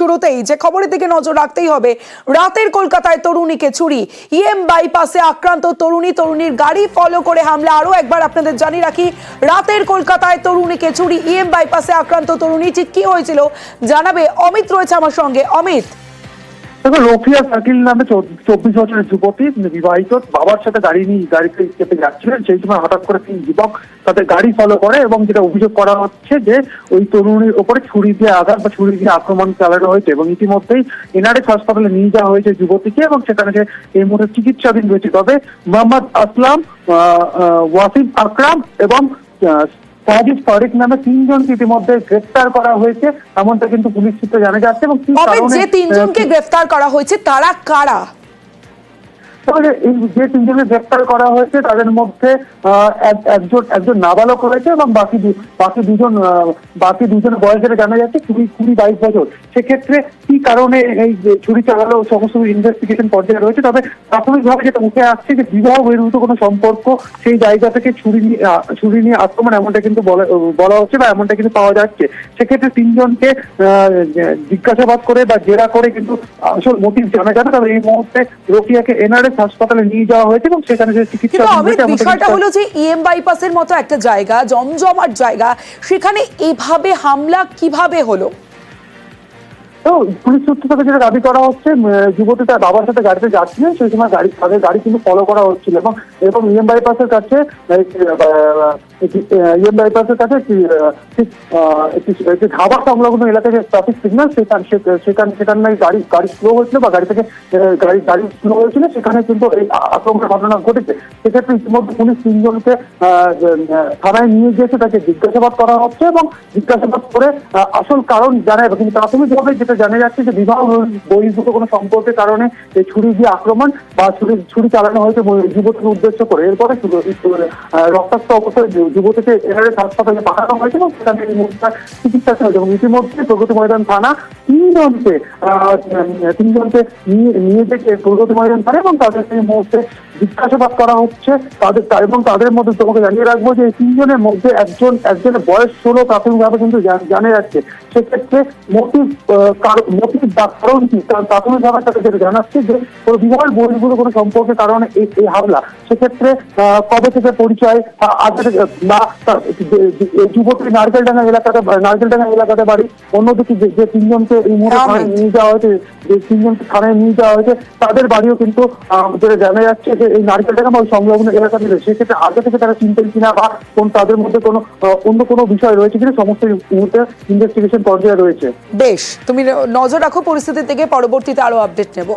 শুরুতেই যে খবরের দিকে নজর রাখতেই হবে, রাতের কলকাতায় তরুণীকে চুরি, বাইপাসে আক্রান্ত তরুণীর গাড়ি ফলো করে হামলা। আরো একবার আপনাদের জানিয়ে রাখি, রাতের কলকাতায় তরুণীকে চুরি, বাইপাসে আক্রান্ত তরুণী, ঠিক কি হয়েছিল জানাবে অমিত, রয়েছে আমার সঙ্গে। অমিত, দেখো, রোফিয়া শাকিল নামে 24 বছরের যুবতী, বিবাহিত, বাবার সাথে গাড়িতে চেপে যাচ্ছিলেন। সেই সময় হঠাৎ করে 3 যুবক তাদের গাড়ি ফলো করে এবং যেটা অভিযোগ করা হচ্ছে যে ওই তরুণীর ওপরে ছুরি দিয়ে আঘাত বা ছুরি দিয়ে আক্রমণ চালানো হয়েছে এবং ইতিমধ্যেই এনআরএস হাসপাতালে নিয়ে যাওয়া হয়েছে যুবতীকে এবং সেখানে সে এই মুহূর্তে চিকিৎসাধীন রয়েছে। তবে মোহাম্মদ আসলাম, ওয়াসিম আকরাম এবং সাজিদ ফারিক নামে 3 জনকে ইতিমধ্যে গ্রেফতার করা হয়েছে, এমনটা কিন্তু পুলিশ সূত্রে জানা যাচ্ছে। এবং যে 3 জনকে গ্রেফতার করা হয়েছে তারা কারা? তাহলে এই যে 3 জনকে গ্রেফতার করা হয়েছে তাদের মধ্যে একজন নাবালক রয়েছে এবং বাকি দুজন বয়সের জানা যাচ্ছে 20-22 বছর। সেক্ষেত্রে কি কারণে এই ছুরি চালালো সমস্ত ইনভেস্টিগেশন পর্যায়ে রয়েছে। তবে প্রাথমিকভাবে যেটা উঠে আসছে যে বিবাহ বহির্ভূত কোনো সম্পর্ক, সেই জায়গা থেকে ছুরি নিয়ে আক্রমণ, এমনটা কিন্তু বলা হচ্ছে বা এমনটা কিন্তু পাওয়া যাচ্ছে। সেক্ষেত্রে 3 জনকে জিজ্ঞাসাবাদ করে বা জেরা করে কিন্তু আসল মোটিভ জানা যাবে। তবে এই মুহূর্তে রোফিয়াকে এনআরএস হাসপাতালে নিয়ে যাওয়া হয়েছে এবং সেখানে যে চিকিৎসা বিষয়টা হলো যে বাইপাসের মতো একটা জায়গা, জমজমাট জায়গা, সেখানে এইভাবে হামলা কিভাবে হলো? তো পুলিশ সূত্র থেকে যেটা দাবি করা হচ্ছে, যুবতী তার বাবার সাথে গাড়িতে যাচ্ছিলেন, সেই সময় তাদের গাড়ি কিন্তু ফলো করা হচ্ছিল এবং বাইপাসের কাছে একটি ধাবা সংলগ্ন এলাকায় ট্রাফিক সিগন্যাল, সেখানে গাড়ি স্লো হয়েছিল বা গাড়ি স্লো হয়েছিল, সেখানে কিন্তু এই আক্রমণের ঘটনা ঘটেছে। সেক্ষেত্রে ইতিমধ্যে পুলিশ 3 জনকে থানায় নিয়ে গিয়েছে, তাকে জিজ্ঞাসাবাদ করা হচ্ছে এবং জিজ্ঞাসাবাদ করে আসল কারণ জানা যাবে। কিন্তু প্রাথমিকভাবে যেটা জানা যাচ্ছে যে বিবাহ বহির্ভূত কোনো সম্পর্কের কারণে এই ছুরি দিয়ে আক্রমণ বা ছুরি চালানো হয়েছে যুবতীকে উদ্দেশ্য করে। এরপরে রক্তাক্ত অবস্থায় যুবতীকে এনআরএস হাসপাতালে পাঠানো হয়েছে এবং সেখানে চিকিৎসা চলছে। এবং ইতিমধ্যে প্রগতি ময়দান থানা 3 জনকে নিয়ে যেতে প্রগতি ময়দান থানা এবং তাদের এই মুহূর্তে জিজ্ঞাসাবাদ করা হচ্ছে এবং তাদের মধ্যে তোমাকে জানিয়ে রাখবো যে এই 3 জনের মধ্যে একজনের বয়স 16 প্রাথমিকভাবে কিন্তু জানা যাচ্ছে। সেক্ষেত্রে মোটিভ বা কারণ কি, প্রাথমিকভাবে তাকে যেটা জানাচ্ছে যে কোনো বিবাহ বহির্ভূত কোনো সম্পর্কের কারণে এই হামলা। সেক্ষেত্রে কবে থেকে পরিচয়, বা যুবতী নারকেলডাঙ্গা এলাকাতে বাড়ি। অন্যদিকে যে 3 জনকে এই মুহূর্তে নিয়ে যাওয়া হয়েছে, যে 3 জনকে থানায় নিয়ে যাওয়া হয়েছে, তাদের বাড়িও কিন্তু যেটা জানা যাচ্ছে যে এই নারকেলডাঙ্গা বা সংলগ্ন এলাকাতে। সেক্ষেত্রে আগে থেকে তারা চিনতেন কিনা বা তাদের মধ্যে কোনো অন্য কোনো বিষয় রয়েছে কিনা, সমস্ত মুহূর্তে ইনভেস্টিগেশন পর্যায়ে রয়েছে। বেশ, তুমি নজর রাখো পরিস্থিতি থেকে, পরবর্তীতে আরো আপডেট নেব।